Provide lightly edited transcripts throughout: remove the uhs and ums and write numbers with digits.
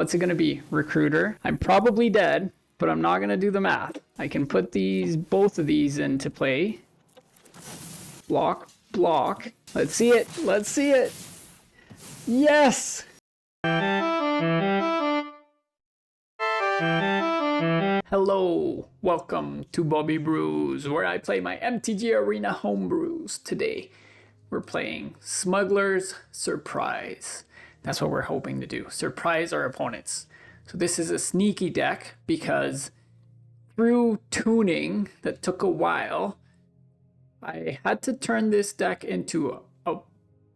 What's it going to be? Recruiter. I'm probably dead, but I'm not going to do the math. I can put both of these into play. Block, block. Let's see it. Let's see it. Yes! Hello, welcome to Bobby Brews, where I play my MTG Arena homebrews. Today, we're playing Smuggler's Surprise. That's what we're hoping to do, surprise our opponents. So this is a sneaky deck because through tuning that took a while, I had to turn this deck into a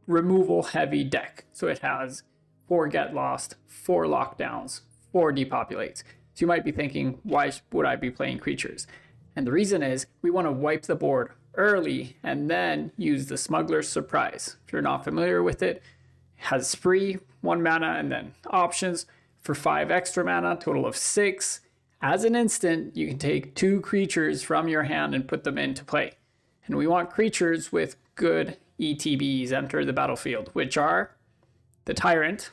removal heavy deck. So it has 4 Get Lost, 4 Lockdowns, 4 Depopulates. So you might be thinking, why would I be playing creatures? And the reason is we want to wipe the board early and then use the Smuggler's Surprise. If you're not familiar with it, has spree, 1 mana, and then options for 5 extra mana, total of 6. As an instant, you can take 2 creatures from your hand and put them into play. And we want creatures with good ETBs enter the battlefield, which are the Tyrant,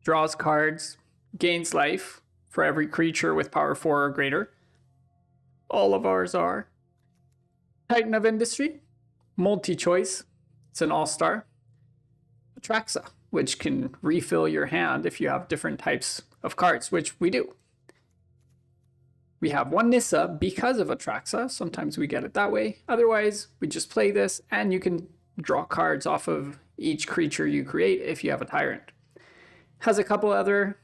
draws cards, gains life for every creature with power 4 or greater. All of ours are. Titan of Industry, multi-choice, it's an all-star. Atraxa, which can refill your hand if you have different types of cards, which we do. We have 1 Nissa because of Atraxa. Sometimes we get it that way. Otherwise, we just play this and you can draw cards off of each creature you create if you have a Tyrant. Has a couple other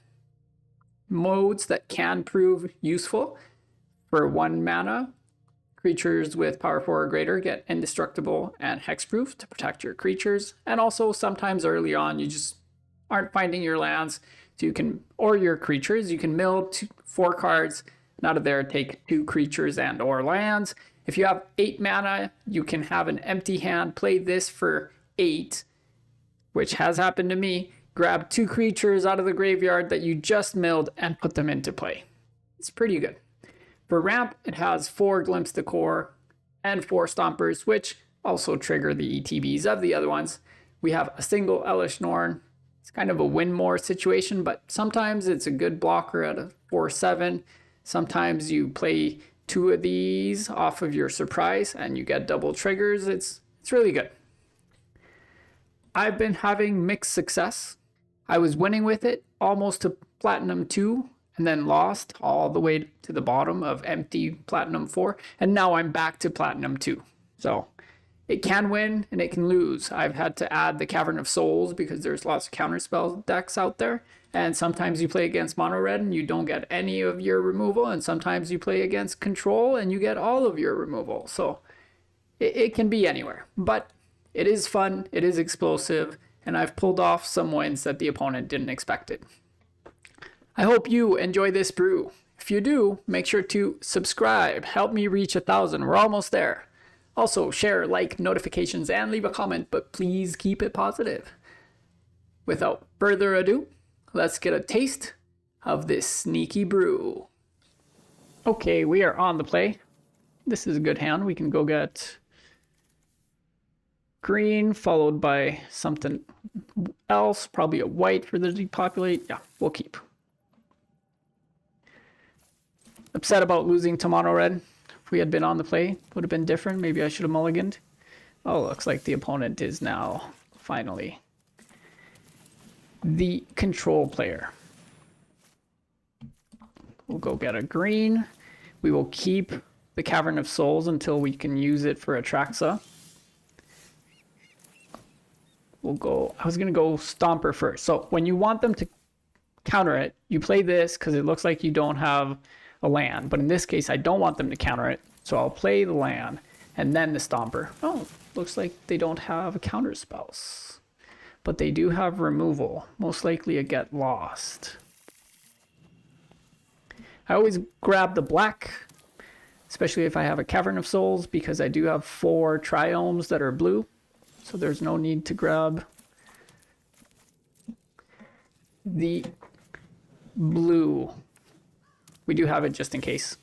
modes that can prove useful. For 1 mana, creatures with power 4 or greater get indestructible and hexproof to protect your creatures. And also sometimes early on you just aren't finding your lands, so you can, or your creatures, you can mill 4 cards, and out of there take 2 creatures and or lands. If you have 8 mana, you can have an empty hand, play this for 8, which has happened to me. Grab 2 creatures out of the graveyard that you just milled and put them into play. It's pretty good. For ramp, it has 4 Glimpse the Core and 4 Stompers, which also trigger the ETBs of the other ones. We have a single Elesh Norn. It's kind of a win more situation, but sometimes it's a good blocker at a 4/7. Sometimes you play 2 of these off of your surprise and you get double triggers. It's really good. I've been having mixed success. I was winning with it almost to Platinum 2 and then lost all the way to the bottom of empty Platinum 4. And now I'm back to Platinum 2. So it can win and it can lose. I've had to add the Cavern of Souls because there's lots of counterspell decks out there. And sometimes you play against mono red and you don't get any of your removal. And sometimes you play against control and you get all of your removal. So it can be anywhere. But it is fun. It is explosive. And I've pulled off some wins that the opponent didn't expect it. I hope you enjoy this brew. If you do, make sure to subscribe. Help me reach 1,000. We're almost there. Also, share, like, notifications, and leave a comment, but please keep it positive. Without further ado, let's get a taste of this sneaky brew. Okay, we are on the play. This is a good hand. We can go get green, followed by something else, probably a white for the depopulate. Yeah, we'll keep. Upset about losing to mono red. If we had been on the play, would have been different. Maybe I should have mulliganed. Oh, looks like the opponent is now finally the control player. We'll go get a green. We will keep the Cavern of Souls until we can use it for Atraxa. We'll go, I was going to go Stomper first. So when you want them to counter it, you play this because it looks like you don't have a land. But in this case, I don't want them to counter it. So I'll play the land and then the Stomper. Oh, looks like they don't have a counter spells. But they do have removal. Most likely a Get Lost. I always grab the black, especially if I have a Cavern of Souls, because I do have 4 Triomes that are blue. So there's no need to grab the blue. We do have it just in case.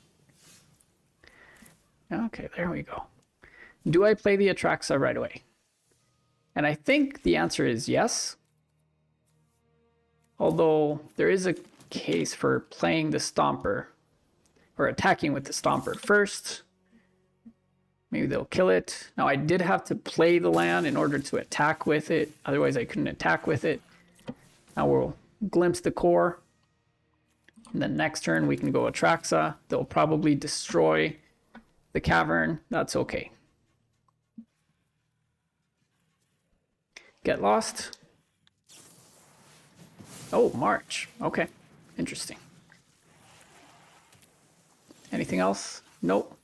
Okay, there we go. Do I play the Atraxa right away? And I think the answer is yes. Although there is a case for playing the Stomper, or attacking with the Stomper first. Maybe they'll kill it. Now I did have to play the land in order to attack with it. Otherwise I couldn't attack with it. Now we'll glimpse the core. And then next turn we can go Atraxa. They'll probably destroy the cavern. That's okay. Get lost. Oh, March. Okay. Interesting. Anything else? Nope.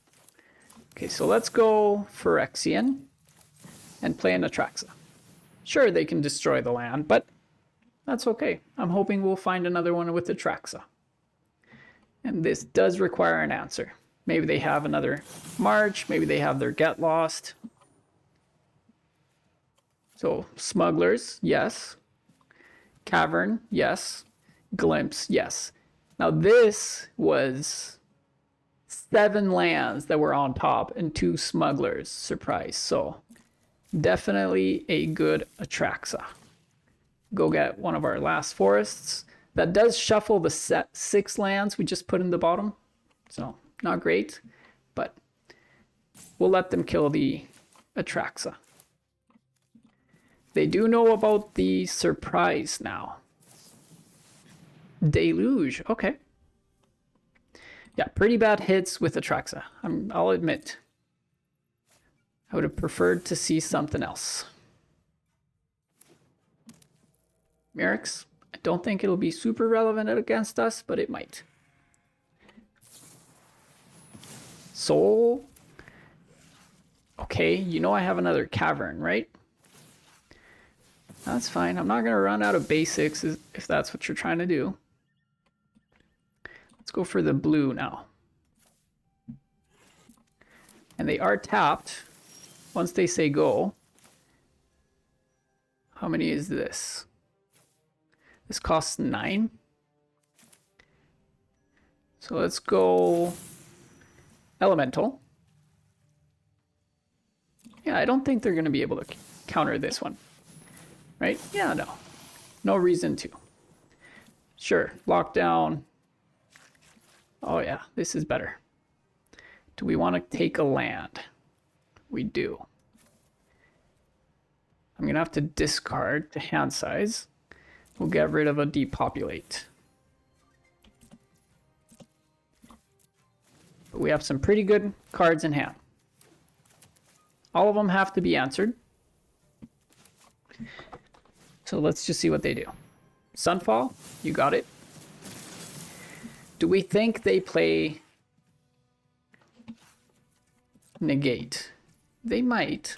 Okay, so let's go Phyrexian and play an Atraxa. Sure, they can destroy the land, but that's okay. I'm hoping we'll find another one with Atraxa. And this does require an answer. Maybe they have another March, maybe they have their Get Lost. So, Smugglers, yes. Cavern, yes. Glimpse, yes. Now this was 7 lands that were on top and 2 Smugglers. Surprise. So, definitely a good Atraxa. Go get one of our last forests. That does shuffle the 6 lands we just put in the bottom. So, not great. But we'll let them kill the Atraxa. They do know about the surprise now. Deluge, okay. Yeah, pretty bad hits with Atraxa, I'll admit. I would have preferred to see something else. Merrick's, I don't think it'll be super relevant against us, but it might. Soul. Okay, you know I have another cavern, right? That's fine. I'm not going to run out of basics if that's what you're trying to do. Let's go for the blue now. And they are tapped once they say go. How many is this? This costs 9. So let's go Elemental. Yeah, I don't think they're going to be able to counter this one. Right? Yeah, no. No reason to. Sure, lockdown. Oh yeah, this is better. Do we want to take a land? We do. I'm going to have to discard to hand size. We'll get rid of a Depopulate. But we have some pretty good cards in hand. All of them have to be answered. So let's just see what they do. Sunfall, you got it. Do we think they play Negate? They might.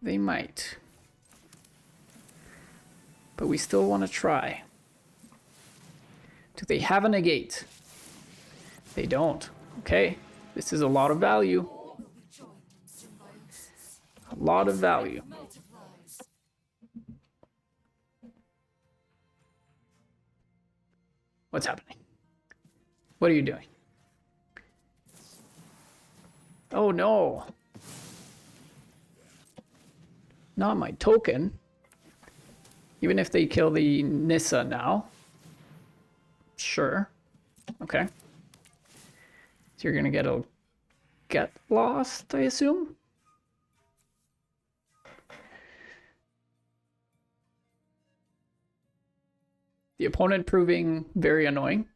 They might. But we still want to try. Do they have a Negate? They don't. Okay. This is a lot of value. A lot of value. What's happening? What are you doing? Oh no. Not my token. Even if they kill the Nissa now. Sure. Okay. So you're gonna get lost, I assume? The opponent proving very annoying.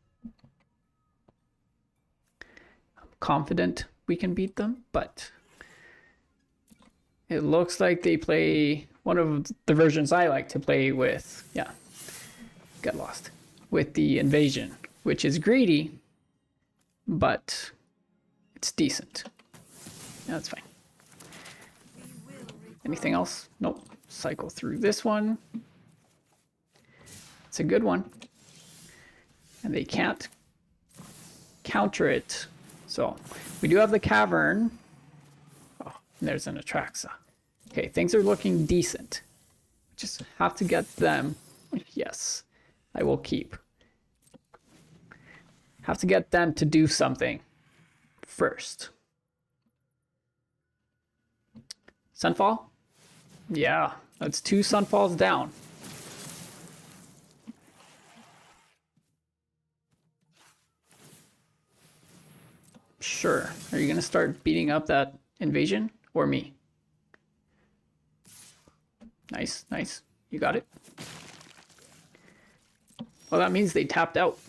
I'm confident we can beat them, but it looks like they play one of the versions I like to play with. Yeah, get lost. With the Invasion, which is greedy, but it's decent. Yeah, that's fine. Anything else? Nope. Cycle through this one. It's a good one. And they can't counter it. So we do have the Cavern. Oh, and there's an Atraxa. Okay, things are looking decent. Just have to get them. Yes, I will keep. Have to get them to do something first. Sunfall? Yeah, that's 2 Sunfalls down. Sure. Are you gonna start beating up that invasion or me? Nice, nice. You got it. Well, that means they tapped out.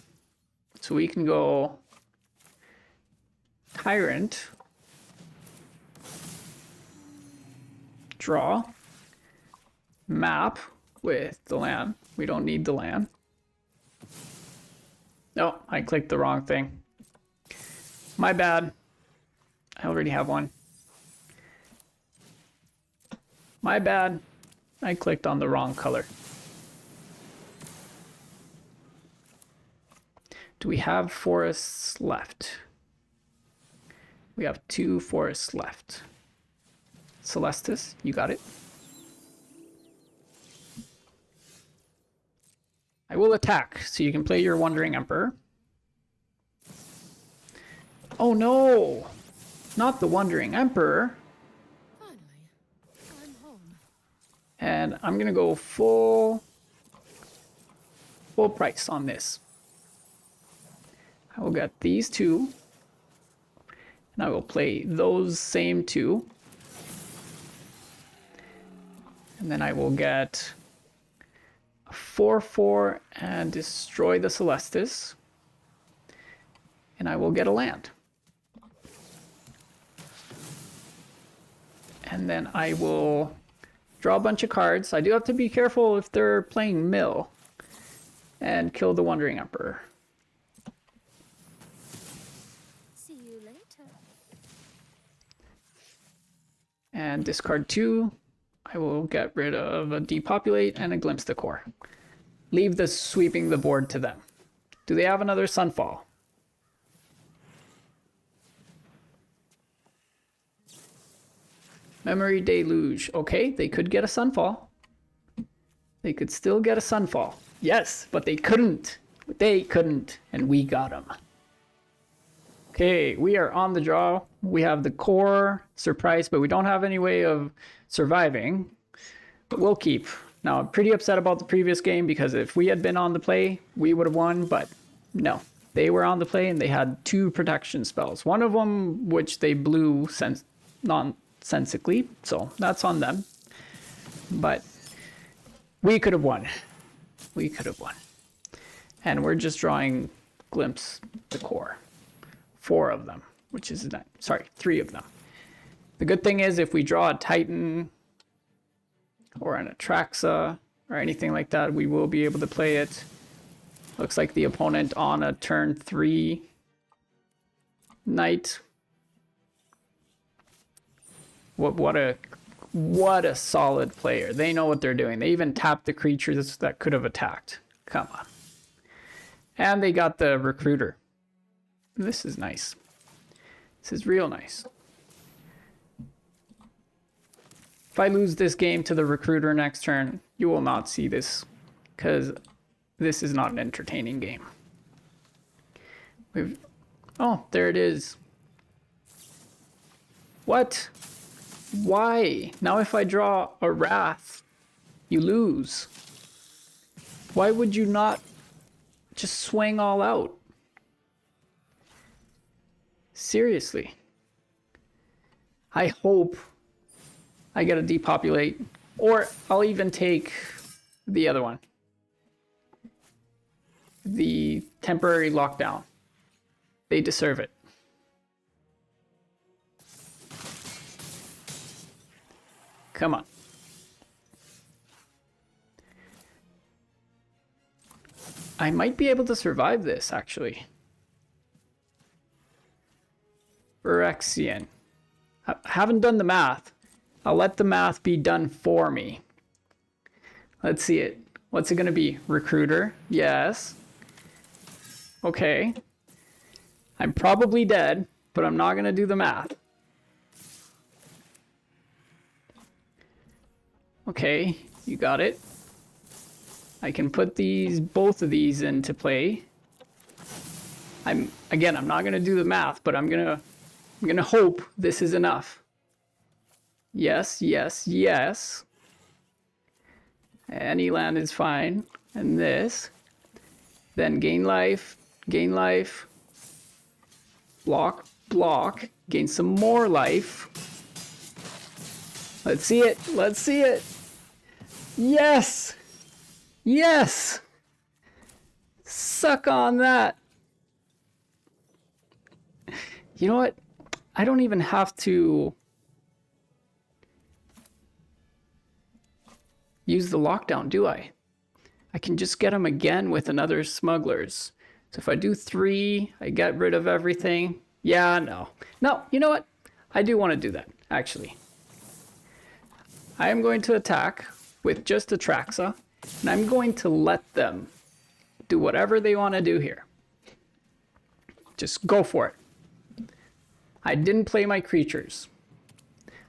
So we can go Tyrant. Draw. Map with the land. We don't need the land. No, I clicked the wrong thing. My bad. I already have one. My bad. I clicked on the wrong color. Do we have forests left? We have 2 forests left. Celestis, you got it. I will attack, so you can play your Wandering Emperor. Oh no! Not the Wandering Emperor. Finally, I'm home. And I'm gonna go full price on this. I will get these 2. And I will play those same 2. And then I will get a 4/4 and destroy the Celestis. And I will get a land. And then I will draw a bunch of cards. I do have to be careful if they're playing mill. And kill the Wandering Emperor. See you later. And discard 2. I will get rid of a Depopulate and a Glimpse the Core. Leave the sweeping the board to them. Do they have another Sunfall? Memory Deluge. Okay, they could get a Sunfall. They could still get a Sunfall. Yes, but they couldn't. They couldn't, and we got them. Okay, we are on the draw. We have the core surprise, but we don't have any way of surviving. But we'll keep. Now, I'm pretty upset about the previous game because if we had been on the play, we would have won, but no. They were on the play and they had 2 protection spells. One of them, which they blew nonsensically, so that's on them. But we could have won. We could have won. And we're just drawing Glimpse the Core. 4 of them, which is, sorry, 3 of them. The good thing is if we draw a Titan or an Atraxa or anything like that, we will be able to play it. Looks like the opponent on a turn 3 Knight. What a solid player. They know what they're doing. They even tapped the creatures that could have attacked. Come on. And they got the Recruiter. This is nice. This is real nice. If I lose this game to the Recruiter next turn, you will not see this, because this is not an entertaining game. Oh, there it is. What? Why? Now if I draw a Wrath, you lose. Why would you not just swing all out? Seriously. I hope I get a Depopulate, or I'll even take the other one. The Temporary Lockdown. They deserve it. Come on. I might be able to survive this, actually. Phyrexian. I haven't done the math. I'll let the math be done for me. Let's see it. What's it going to be? Recruiter? Yes. Okay. I'm probably dead, but I'm not going to do the math. Okay, you got it. I can put both of these into play. I'm not going to do the math, but I'm going to hope this is enough. Yes, yes, yes. Any land is fine. And this. Then gain life, block, block, gain some more life. Let's see it. Let's see it. Yes. Yes. Suck on that. You know what? I don't even have to use the lockdown, do I? I can just get them again with another Smugglers. So if I do 3, I get rid of everything. Yeah, no. No, you know what? I do want to do that, actually. I am going to attack with just Atraxa, and I'm going to let them do whatever they want to do here. Just go for it. I didn't play my creatures.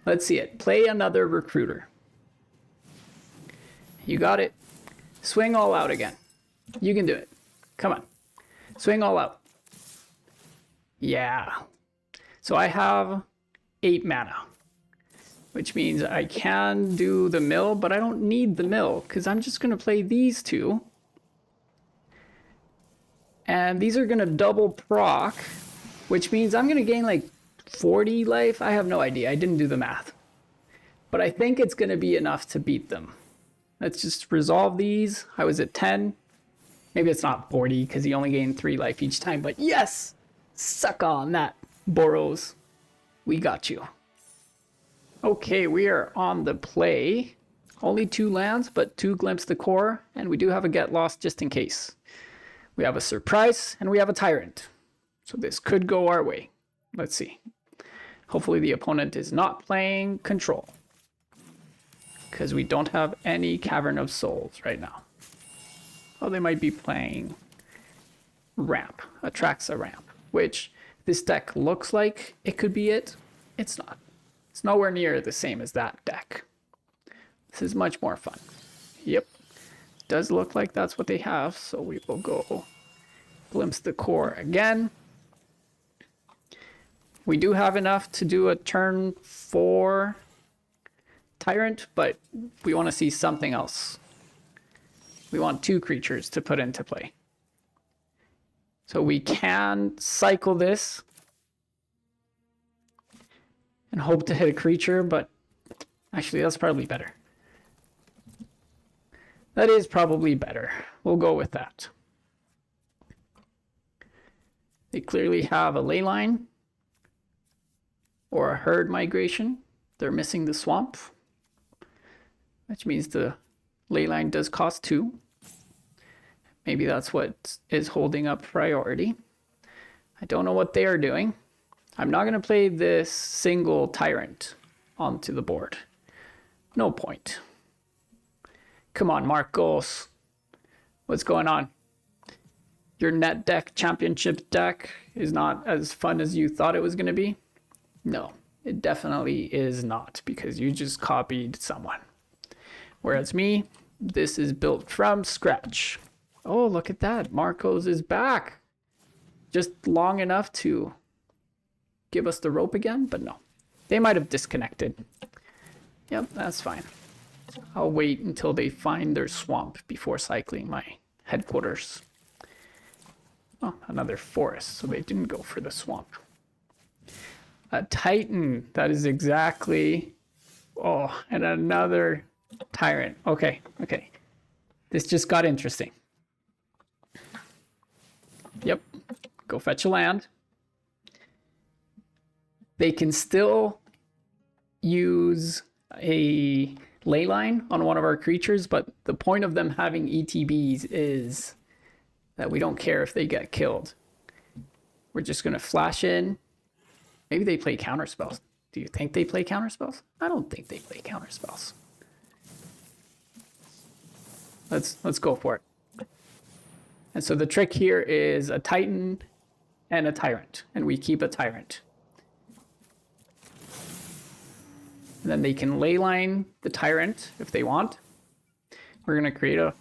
Let's see it. Play another recruiter. You got it. Swing all out again. You can do it. Come on. Swing all out. Yeah. So I have 8 mana, which means I can do the mill, but I don't need the mill because I'm just going to play these 2. And these are going to double proc, which means I'm going to gain like 40 life. I have no idea. I didn't do the math. But I think it's going to be enough to beat them. Let's just resolve these. I was at 10. Maybe it's not 40 because he only gained 3 life each time. But yes! Suck on that, Boros. We got you. Okay, we are on the play. Only 2 lands, but 2 Glimpse the Core. And we do have a Get Lost just in case. We have a Surprise, and we have a Tyrant. So this could go our way. Let's see. Hopefully the opponent is not playing Control, because we don't have any Cavern of Souls right now. Oh, they might be playing Ramp, Atraxa Ramp, which this deck looks like it could be it. It's not. It's nowhere near the same as that deck. This is much more fun. Yep. Does look like that's what they have, so we will go Glimpse the Core again. We do have enough to do a turn 4 Tyrant, but we want to see something else. We want 2 creatures to put into play. So we can cycle this and hope to hit a creature, but actually that's probably better. That is probably better. We'll go with that. They clearly have a Leyline or a Herd Migration. They're missing the Swamp, which means the Leyline does cost 2. Maybe that's what is holding up priority. I don't know what they are doing. I'm not going to play this single Tyrant onto the board. No point. Come on, Marcos. What's going on? Your net deck championship deck is not as fun as you thought it was going to be? No, it definitely is not, because you just copied someone. Whereas me, this is built from scratch. Oh, look at that. Marcos is back. Just long enough to give us the rope again, but no. They might have disconnected. Yep, that's fine. I'll wait until they find their swamp before cycling my headquarters. Oh, another forest, so they didn't go for the swamp. A Titan, that is exactly... Oh, and another Tyrant. Okay, okay. This just got interesting. Yep, go fetch a land. They can still use a Leyline on one of our creatures, but the point of them having ETBs is that we don't care if they get killed. We're just going to flash in. Maybe they play counterspells. Do you think they play counterspells? I don't think they play counterspells. Let's go for it. And so the trick here is a Titan and a Tyrant, and we keep a Tyrant. And then they can Leyline the Tyrant if they want. We're going to create a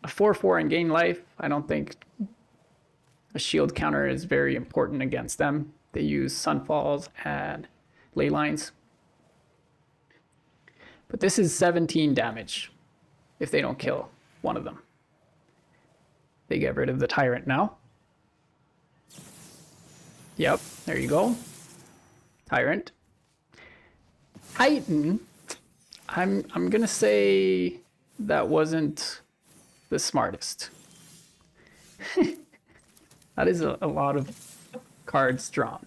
4/4 and gain life. I don't think a shield counter is very important against them. They use Sunfalls and Leylines. But this is 17 damage if they don't kill one of them. They get rid of the Tyrant now. Yep, there you go. Tyrant. Titan. I'm gonna say that wasn't the smartest. That is a lot of cards drawn.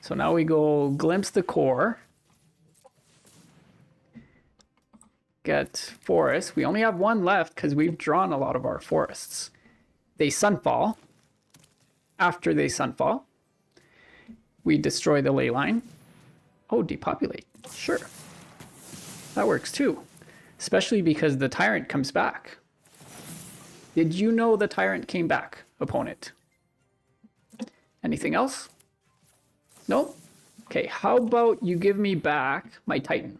So now we go Glimpse the Core. Get Forest. We only have one left because we've drawn a lot of our forests. They Sunfall. After they Sunfall, we destroy the ley line. Oh, Depopulate. Sure. That works too. Especially because the Tyrant comes back. Did you know the Tyrant came back, opponent? Anything else? No? Okay, how about you give me back my Titan?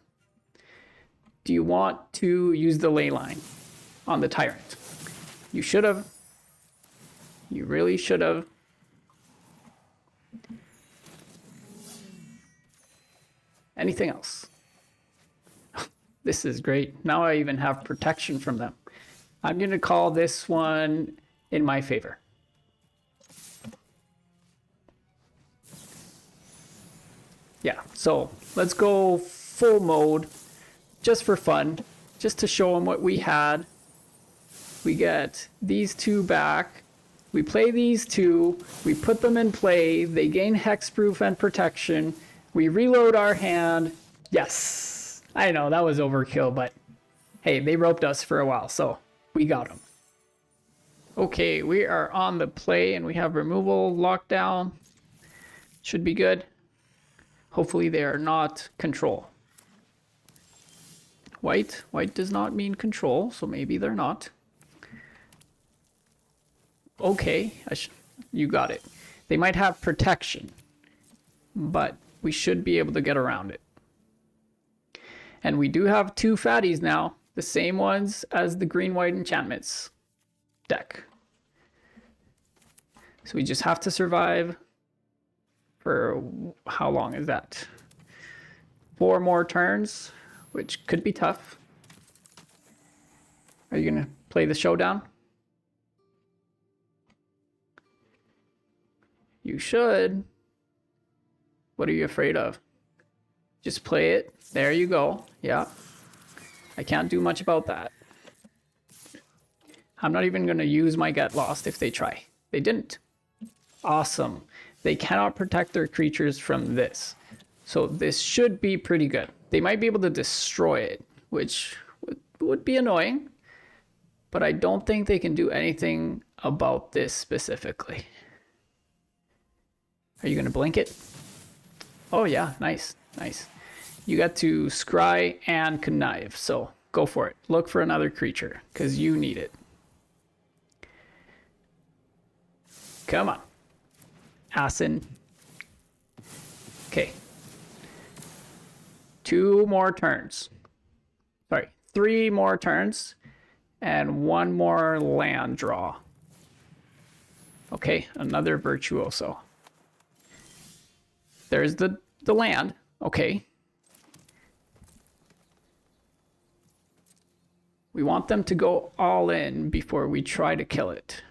Do you want to use the ley line on the Tyrant? You should have. You really should have. Anything else? This is great. Now I even have protection from them. I'm going to call this one in my favor. Yeah, so let's go full mode just for fun, just to show them what we had. We get these two back. We play these two. We put them in play. They gain hexproof and protection. We reload our hand. Yes, I know that was overkill, but hey, they roped us for a while, so we got them. Okay, we are on the play and we have removal lockdown. Should be good. Hopefully they are not control. White does not mean control, so maybe they're not. Okay, you got it. They might have protection, but we should be able to get around it. And we do have two fatties now, the same ones as the green-white enchantments deck. So we just have to survive for how long is that? 4 more turns, which could be tough. Are you gonna play the showdown? You should. What are you afraid of? Just play it. There you go. Yeah. I can't do much about that. I'm not even going to use my Get Lost if they try. They didn't. Awesome. They cannot protect their creatures from this. So this should be pretty good. They might be able to destroy it, which would be annoying. But I don't think they can do anything about this specifically. Are you going to blink it? Oh yeah, nice, nice. You got to scry and connive, so go for it. Look for another creature, because you need it. Come on. Asin. Okay. 2 more turns. Sorry, 3 more turns. And 1 more land draw. Okay, another Virtuoso. There's the land. Okay. We want them to go all in before we try to kill it.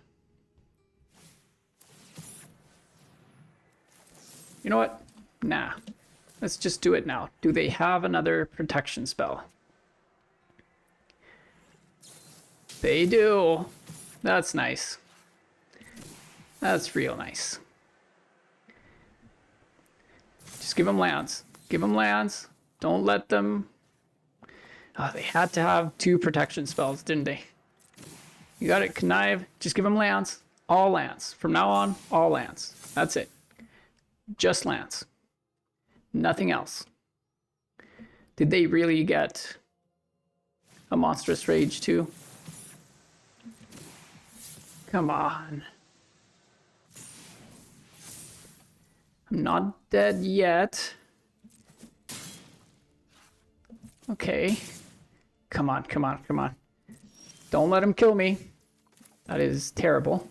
You know what? Nah. Let's just do it now. Do they have another protection spell? They do. That's nice. That's real nice. Just give them lands. Give them lands. Don't let them... Oh, they had to have 2 protection spells, didn't they? You got it, connive. Just give them lands. All lands. From now on, all lands. That's it. Just lands. Nothing else. Did they really get a Monstrous Rage too? Come on. I'm not dead yet. Okay. Come on, come on, come on. Don't let him kill me. That is terrible.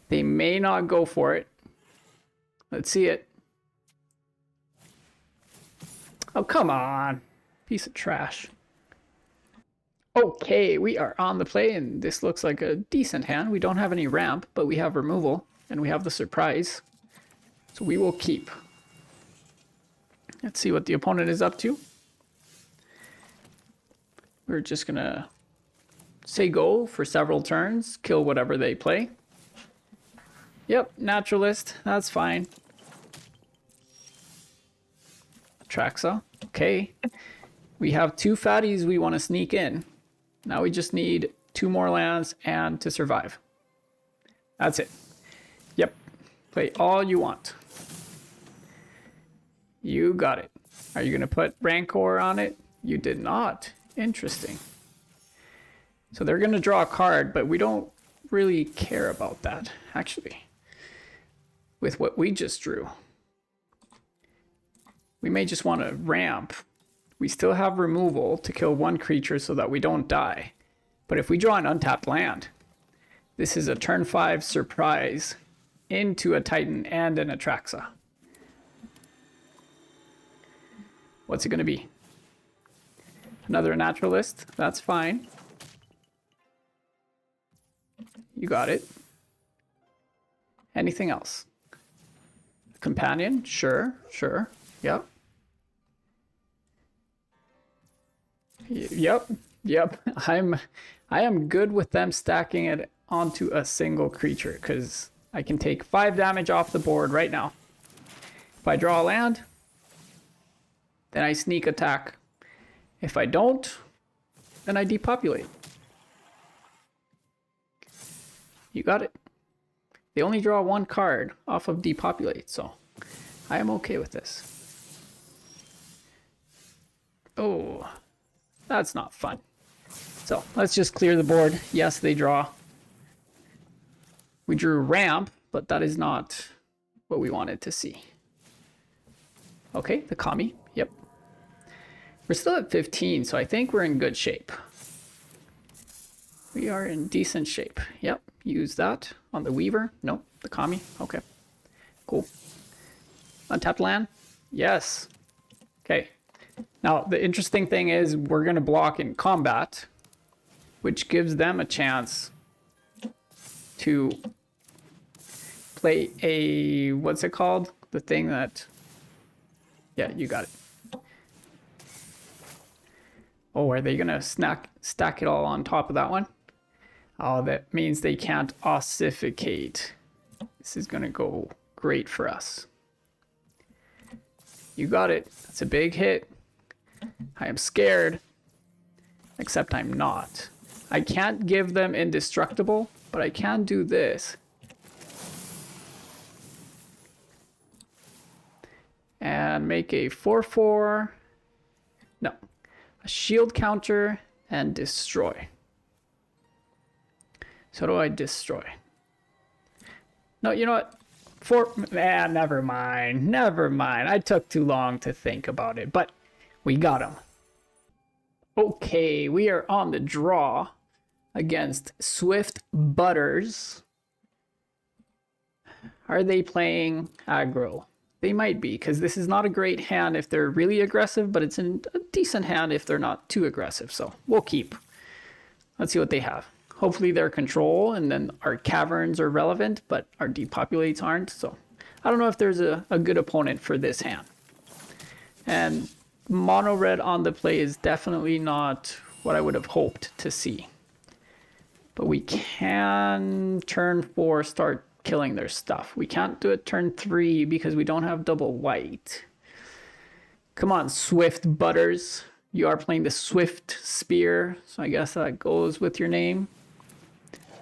They may not go for it. Let's see it. Oh, come on. Piece of trash. Okay, we are on the play, and this looks like a decent hand. We don't have any ramp, but we have removal, and we have the surprise. So we will keep. Let's see what the opponent is up to. We're just gonna say go for several turns, kill whatever they play. Yep, naturalist, that's fine. Atraxa, okay. We have 2 fatties we want to sneak in. Now we just need 2 more lands and to survive. That's it. Yep, play all you want. You got it. Are you gonna put Rancor on it? You did not. Interesting. So they're gonna draw a card, but we don't really care about that, actually. With what we just drew. We may just want to ramp. We still have removal to kill 1 creature so that we don't die. But if we draw an untapped land, this is a turn 5 surprise into a Titan and an Atraxa. What's it going to be? Another naturalist. That's fine. You got it. Anything else? A companion? Sure, sure. Yep. Yep. I am good with them stacking it onto a single creature because I can take 5 damage off the board right now. If I draw a land, then I sneak attack. If I don't, then I depopulate. You got it. They only draw 1 card off of depopulate, so I am okay with this. Oh, that's not fun. So let's just clear the board. Yes, they draw. We drew ramp, but that is not what we wanted to see. Okay, the Kami. Yep. We're still at 15, so I think we're in good shape. We are in decent shape. Yep, use that on the Weaver. Nope, the Kami. Okay, cool. Untapped land? Yes. Okay. Now, the interesting thing is we're going to block in combat, which gives them a chance to play a, what's it called? The thing that, yeah, you got it. Oh, are they going to stack it all on top of that one? Oh, that means they can't ossificate. This is going to go great for us. You got it. That's a big hit. I am scared, except I'm not. I can't give them indestructible, but I can do this. And make a 4/4. No. A shield counter and destroy. So do I destroy? No, you know what? Never mind. Never mind. I took too long to think about it, but we got him. Okay, we are on the draw against Swift Butters. Are they playing aggro? They might be, because this is not a great hand if they're really aggressive, but it's a decent hand if they're not too aggressive. So we'll keep. Let's see what they have. Hopefully their control and then our caverns are relevant, but our depopulates aren't. So I don't know if there's a good opponent for this hand. And mono red on the play is definitely not what I would have hoped to see. But we can turn 4 start killing their stuff. We can't do it turn 3 because we don't have double white. Come on, Swift Butters. You are playing the Swift Spear, so I guess that goes with your name.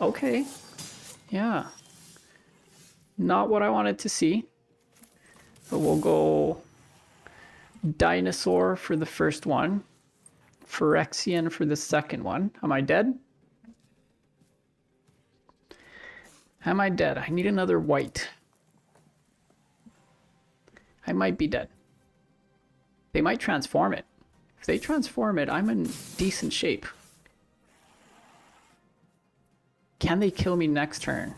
Okay. Yeah. Not what I wanted to see. But we'll go Dinosaur for the first one. Phyrexian for the second one. Am I dead? Am I dead? I need another white. I might be dead. They might transform it. If they transform it, I'm in decent shape. Can they kill me next turn?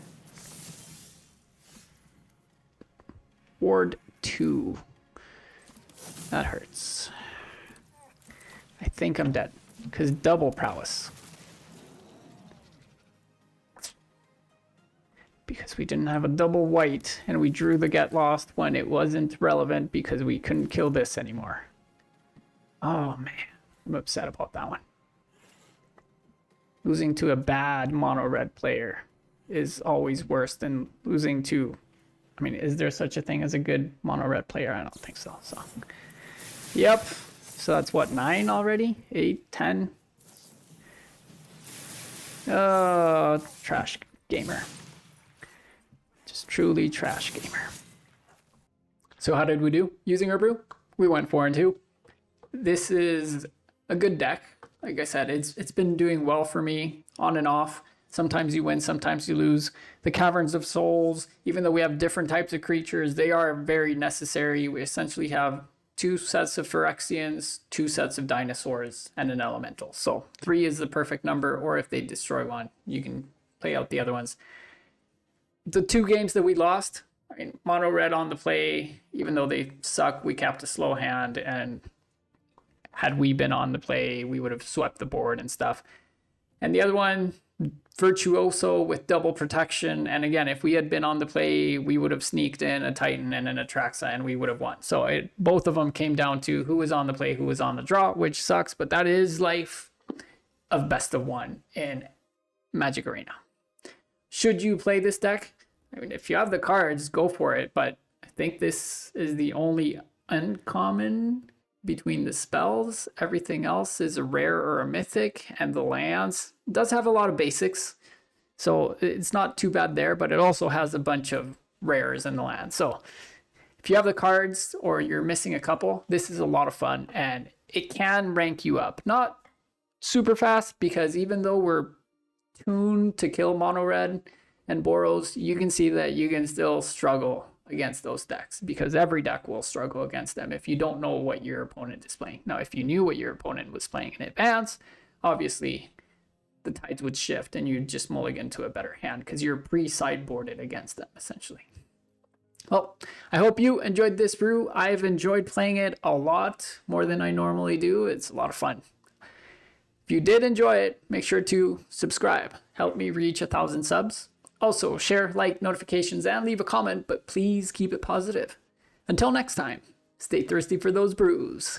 Ward 2. That hurts. I think I'm dead. Because double prowess. Because we didn't have a double white, and we drew the Get Lost when it wasn't relevant because we couldn't kill this anymore. Oh man, I'm upset about that one. Losing to a bad mono-red player is always worse than losing to... I mean, is there such a thing as a good mono-red player? I don't think so. So, yep. So that's what, 9 already? 8, 10? Oh, trash gamer. Just truly trash gamer. So how did we do using our brew? We went 4 and 2. This is a good deck. Like I said, it's been doing well for me on and off. Sometimes you win, sometimes you lose. The Caverns of Souls, even though we have different types of creatures, they are very necessary. We essentially have 2 sets of Phyrexians, 2 sets of dinosaurs, and an elemental. So 3 is the perfect number, or if they destroy one, you can play out the other ones. The 2 games that we lost, I mean, mono red on the play, even though they suck, we kept a slow hand, and had we been on the play, we would have swept the board and stuff. And the other one, Virtuoso with double protection. And again, if we had been on the play, we would have sneaked in a Titan and an Atraxa and we would have won. So both of them came down to who was on the play, who was on the draw, which sucks. But that is life of best of 1 in Magic Arena. Should you play this deck? I mean, if you have the cards, go for it. But I think this is the only uncommon between the spells. Everything else is a rare or a mythic, and the lands does have a lot of basics, so it's not too bad there, but it also has a bunch of rares in the land. So if you have the cards or you're missing a couple, this is a lot of fun, and it can rank you up. Not super fast, because even though we're tuned to kill mono red and Boros, you can see that you can still struggle against those decks, because every deck will struggle against them if you don't know what your opponent is playing. Now, if you knew what your opponent was playing in advance, obviously the tides would shift and you'd just mulligan to a better hand because you're pre-sideboarded against them, essentially. Well, I hope you enjoyed this brew. I've enjoyed playing it a lot more than I normally do. It's a lot of fun. If you did enjoy it, make sure to subscribe. Help me reach 1,000 subs. Also, share, like, notifications, and leave a comment, but please keep it positive. Until next time, stay thirsty for those brews.